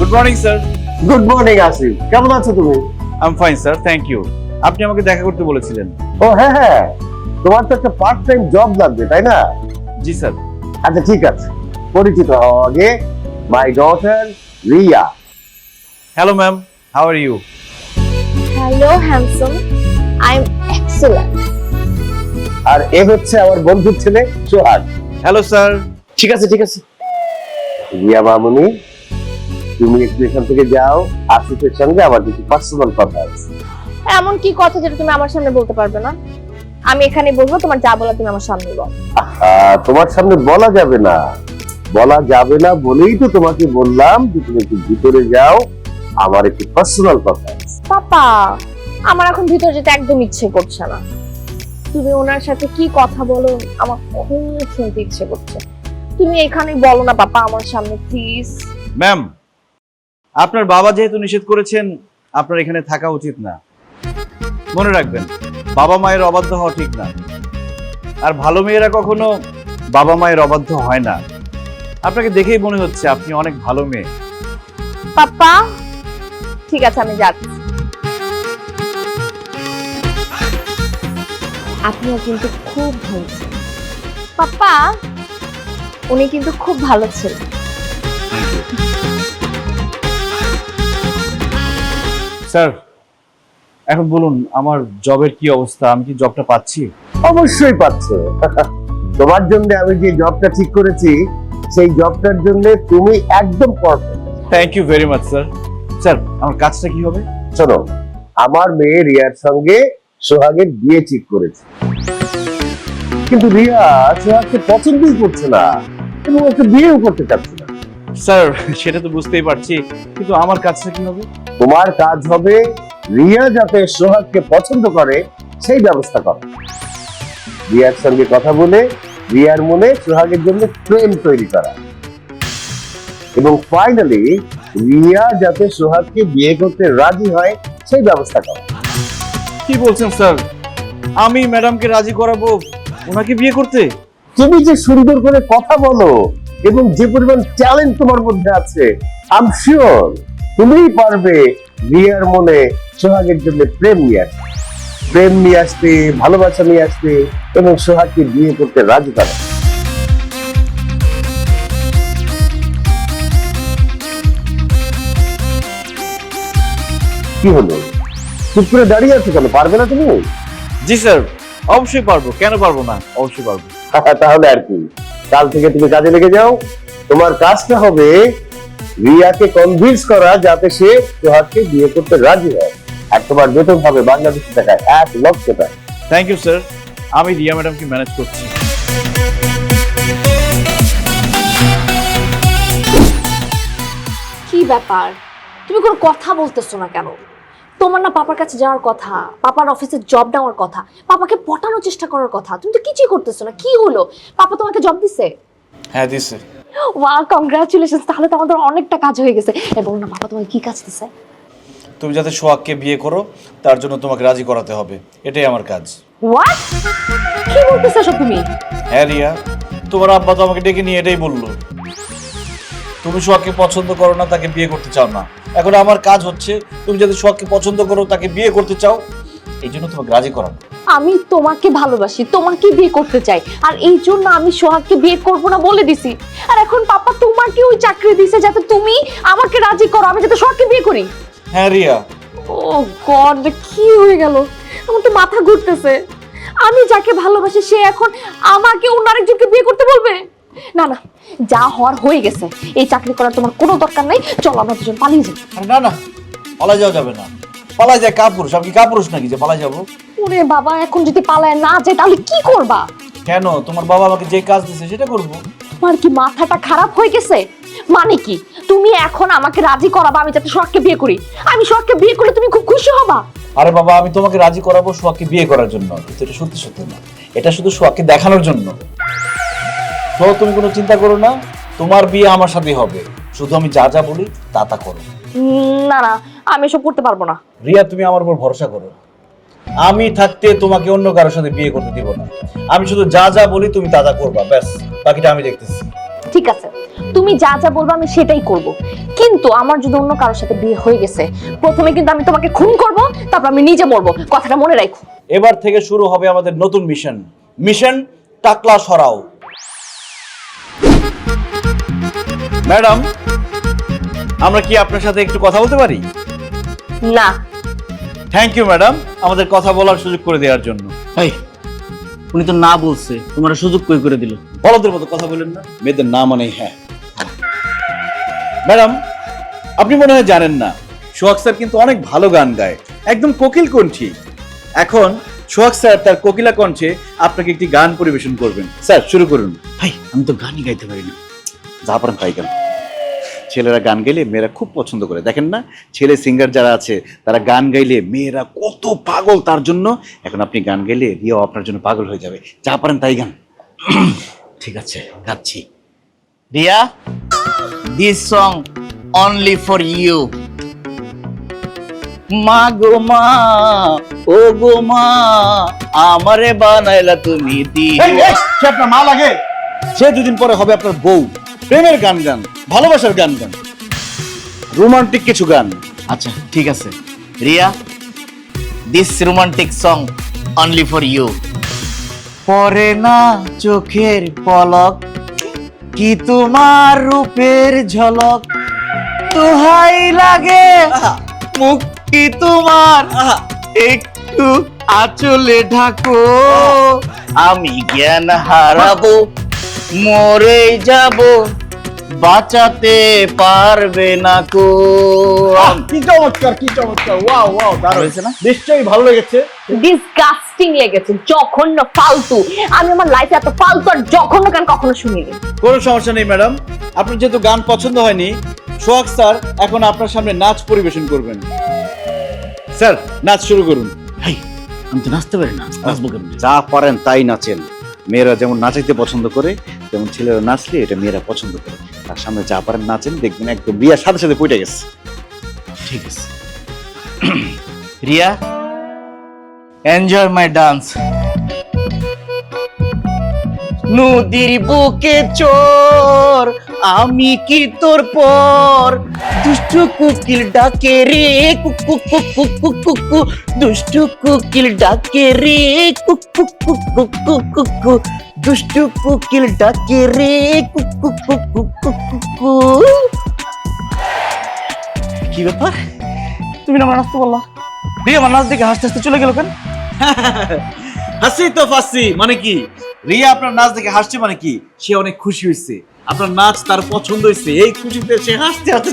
Good morning sir. Good morning Asif, কেমন আছো তুমি? I am fine sir, thank you. আপনি আমাকে দেখা করতে বলেছিলেন। ও হ্যাঁ হ্যাঁ, তোমার তো একটা পার্ট টাইম জব লাগবে তাই না? জি স্যার। আচ্ছা ঠিক আছে, পরিচিত হও আগে। My daughter Riya. Hello ma'am, how are you? Hello, handsome. I'm excellent. আর এ হচ্ছে আমার বন্ধুর ছেলে সোহাগ। Hello sir. ঠিক আছে ঠিক আছে। রিয়া মামুনি, তুমি একটু এখান থেকে যাও, আসিফের সঙ্গে আমার কিছু পার্সোনাল কথা আছে। এমন কি কথা যেটা তুমি আমার সামনে বলতে পারবে না? আমি এখানে বলবো, তোমার যা বলা তুমি আমার সামনে বলো। তোমার সামনে বলা যাবে না, বলা যাবে না বলেই তো তোমাকে বললাম যে তুমি একটু ভিতরে যাও, আমার একটু পার্সোনাল কথা আছে। পাপা, আমার এখন ভিতরে যেতে একদম ইচ্ছে করছে না। তুমি ওনার সাথে কি কথা বলো আমার খুব শুনতে ইচ্ছে করছে। তুমি এখানে বলো না পাপা আমার সামনে প্লিজ। ম্যাম, আপনার বাবা যেহেতু নিষেধ করেছেন, আপনার এখানে থাকা উচিত না। মনে রাখবেন, বাবা মায়ের অবাধ্য হওয়া ঠিক না। আর ভালো মেয়েরা কখনো বাবা মায়ের অবাধ্য হয় না। আপনাকে দেখেই মনে হচ্ছে আপনি অনেক ভালো মেয়ে। পাপা ঠিক আছে, আমি যাচ্ছি। আপনিও কিন্তু খুব ভালো ছিলেন পাপা, উনি কিন্তু খুব ভালো ছিলেন। স্যার, এখন বলুন আমার জবের কি অবস্থা? আমি কি জবটা পাচ্ছি? অবশ্যই পাচ্ছ। তোমার জন্য আমি যে জবটা ঠিক করেছি, সেই জবটার জন্য তুমি একদম perfect. Thank you very much sir. Sir, আমার কাজটা কি হবে? শোনো, আমার মেয়ে রিয়ার সঙ্গে সোহাগের বিয়ে ঠিক করেছে, কিন্তু রিয়া সোহাগকে পছন্দই করছে না এবং ওকে বিয়েও করতে চাচ্ছে না। স্যার, সেটা তো বুঝতেই পারছি, কিন্তু আমার কাজটা কি হবে? তোমার কাজ হবে রিয়া যাতে সোহাগকে পছন্দ করে সেই ব্যবস্থা করা। রিয়ার সঙ্গে কথা বলে রিয়ার মনে সোহাগের জন্য প্রেম তৈরি করা, এবং ফাইনালি রিয়া যাতে সোহাগকে বিয়ে করতে রাজি হয় সেই ব্যবস্থা করা। কি বলছেন স্যার? আমি ম্যাডামকে রাজি করাবো ওনাকে বিয়ে করতে? তুমি যে সুন্দর করে কথা বলো এবং যে পরিমাণ ট্যালেন্ট তোমার মধ্যে আছে, আই এম শিওর তুমিই পারবে রিয়ার মনে সোহাগের জন্য প্রেম নিয়ে আসতে, ভালোবাসা নিয়ে আসতে এবং সোহাগকে বিয়ে করতে রাজি করা। কি হলো, চুপ করে দাঁড়িয়ে আছো কেন? পারবে না তুমি? জি স্যার, অবশ্যই পারবো, কেন পারবো না, অবশ্যই পারবো। তাহলে আর কি, কাল থেকে তুমি কাজে লেগে যাও। তোমার কাজটা হবে রিয়াকে কনভিন্স করা যাতে সে সোহাগকে বিয়ে করতে রাজি হয়। আর তোমার বেতন হবে বাংলাদেশি টাকায় 1,00,000 টাকা। থ্যাংক ইউ স্যার, আমি রিয়া ম্যাডামকে ম্যানেজ করছি। কি ব্যাপার, তুমি কোনো কথা বলতেছো না কেন? তোমার না পাপার কাছে যাওয়ার কথা, পাপার অফিসে জব নেওয়ার কথা, পাপাকে পটানোর চেষ্টা করার কথা, তুমি তো কিছুই করতেছো না। কি হলো, পাপা তোমাকে জব দিছে? হ্যাঁ দিছে। ওয়াও, কংগ্রাচুলেশনস, তাহলে তো আমাদের অনেকটা কাজ হয়ে গেছে। এবং না পাপা তোমাকে কি কাজ দিছে? তুমি যাতে সোহাগকে বিয়ে করো তার জন্য তোমাকে রাজি করাতে হবে, এটাই আমার কাজ। হোয়াট, কি বলতেছো সব তুমি? হ্যাঁ রিয়া, তোমার আব্বা তো আমাকে ডেকে নিয়ে এটাই বললো। তুমি সোহাগকে পছন্দ করো না, তাকে বিয়ে করতে চাও না। এখন আমার কাজ হচ্ছে তুমি যাতে সোহাগকে পছন্দ করো, তাকে বিয়ে করতে চাও, এই জন্য তোমাকে রাজি করানো। আমি তোমাকে ভালোবাসি, তোমাকে বিয়ে করতে চাই, আর এই জন্য আমি সোহাগকে বিয়ে করব না বলে দিছি। আর এখন পাপা তোমাকে ওই চাকরি দিছে যাতে তুমি আমাকে রাজি করো, আমি যাতে সোহাগকে বিয়ে করি। হ্যাঁ রিয়া। ও গড, কি হয়ে গেল? আমার তো মাথা ঘুরতেছে। আমি যাকে ভালোবাসি সে এখন আমাকে অন্য আরেকজনকে বিয়ে করতে বলবে? না না, যা হওয়ার হয়ে গেছে। এই চাকরি করার তোমার কোনো দরকার নাই। চলো আমরা দুজন পালিয়ে যাই। আরে না না, পালাই যাওয়া যাবে না। পালাই যায় কাপুরুষ? আমি কি কাপুরুষ নাকি যে পালাই যাবো? ওরে বাবা, এখন যদি পালায় না যায় তাহলে কি করবা? কেন, তোমার বাবা আমাকে যে কাজ দিছে সেটা করবো। তোমার কি মাথাটা খারাপ হয়ে গেছে? মানে কি, তুমি এখন আমাকে রাজি করাবা আমি যাতে সোহাগকে বিয়ে করি? আমি সোহাগকে বিয়ে করলে তুমি খুব খুশি হবা? আরে বাবা, আমি তোমাকে রাজি করাবো সোহাগকে বিয়ে করার জন্য, কিন্তু এটা সত্যি সত্যি না, এটা শুধু সোহাগকে দেখানোর জন্য। তো তুমি কোনো চিন্তা করো না, তোমার বিয়ে আমার সাথে হবে, শুধু আমি যা যা বলি তা তা করো। না না, আমি এসব করতে পারবো না। রিয়া, তুমি আমার উপর ভরসা করো, আমি থাকতে তোমাকে অন্য কারোর সাথে বিয়ে করতে দিব না। আমি শুধু যা যা বলি তুমি তা তা করবা, ব্যাস, বাকিটা আমি দেখতেছি। ঠিক আছে, তুমি যা যা বলবো আমি সেটাই করব, কিন্তু আমার যদি অন্য কারোর সাথে বিয়ে হয়ে গেছে, প্রথমে কিন্তু আমি তোমাকে খুন করব, তারপর আমি নিজে মরবো, কথাটা মনে রাখো। এবার থেকে শুরু হবে আমাদের নতুন মিশন, মিশন টাকলা সরাও। ম্যাডাম, আমরা কি আপনার সাথে একটু কথা বলতে পারি? না। থ্যাংক ইউ ম্যাডাম, আমাদের কথা বলার সুযোগ করে দেওয়ার জন্য। এই উনি তো না বলছে, তোমার সুযোগ কই করে দিল? বলদের মতো কথা বলেন না, মেয়েদের না মানে হ্যাঁ। ম্যাডাম, আপনি মনে হয় জানেন না, সোহাগ স্যার কিন্তু অনেক ভালো গান গায়, একদম কোকিল কণ্ঠী। এখন সোহাগ স্যার তার কোকিলা কণ্ঠে আপনাকে একটি গান পরিবেশন করবেন। স্যার শুরু করুন। ভাই আমি তো গানই গাইতে পারি না। যা পারেন তাই গান। ছেলেরা গান গাইলে মেয়েরা খুব পছন্দ করে, দেখেন না ছেলে সিঙ্গার যারা আছে তারা গান গাইলে মেয়েরা কত পাগল তার জন্য। এখন আপনি গান গাইলে রিয়াও আপনার জন্য পাগল হয়ে যাবে, যা পারেন তাই গান। ঠিক আছে, গাচ্ছি। Riya, this song only for you. মা গো মা, ও গো মা, আমারে বানাইলা তুমি সে আপনার মা লাগে? সে দুদিন পরে হবে আপনার বউ। প্রেমের গান গান, ভালোবাসার গান গান, রোমান্টিক কিছু গান। আচ্ছা ঠিক আছে। Riya, this romantic song only for you. পরে না চোখের পলক, কি তোমার রূপের ঝলক, তোহাই লাগে মুখ কি তোমার, একটু আঁচলে ঢাকো, আমি জ্ঞান হারাবো, মরে যাব, বাঁচাতে পারবে না কো। কি চমৎকার, কি চমৎকার, ওয়াও ওয়াও, দারুণ হয়েছে না? নিশ্চয়ই ভালো লেগেছে। ডিসগাস্টিং লেগেছে, জঘন্য, ফালতু। আমি আমার লাইফে এত ফালতু আর জঘন্য গান কখনো শুনিনি। কোনো সমস্যা নেই ম্যাডাম, আপনার যেহেতু গান পছন্দ হয়নি, সোহাগ স্যার এখন আপনার সামনে নাচ পরিবেশন করবেন। স্যার নাচ শুরু করুন। ভাই আমি তো নাচতে পারি না, নাচবো কেমন? যা পারেন তাই নাচেন। মেয়েরা যেমন নাচাইতে পছন্দ করে, তেমন ছেলেরা নাচলে এটা মেয়েরা পছন্দ করে। তার সামনে যা পারেন নাচেন, দেখবেন একদম রিয়ার সাথে সাথে পড়ে গেছে। ঠিক আছে। Riya, enjoy my dance. নদীর বুকে চোর, আমি কি তোর পর, দুষ্টু কুকিল ডাকে রে, কুকু কুকু কুকু কু, দুষ্টু কুকিল ডাকে রে, কুকু কুকু কুকু, দুষ্টু কুকিল ডাকে রে, কুকু কুকু কুকু। কি ব্যাপার, তুমি না আমার নাচতে বললা? রিয়া আমার নাচ দেখে হাসতে হাসতে চলে গেল কেন? হাসি তো ফাসি মানে কি? রিয়া আপনার নাচ দেখে হাসছে মানে কি? সে অনেক খুশি হয়েছে, আপনার নাচ তার পছন্দ হয়েছে, এই খুশিতে সে হাসতে হাসতে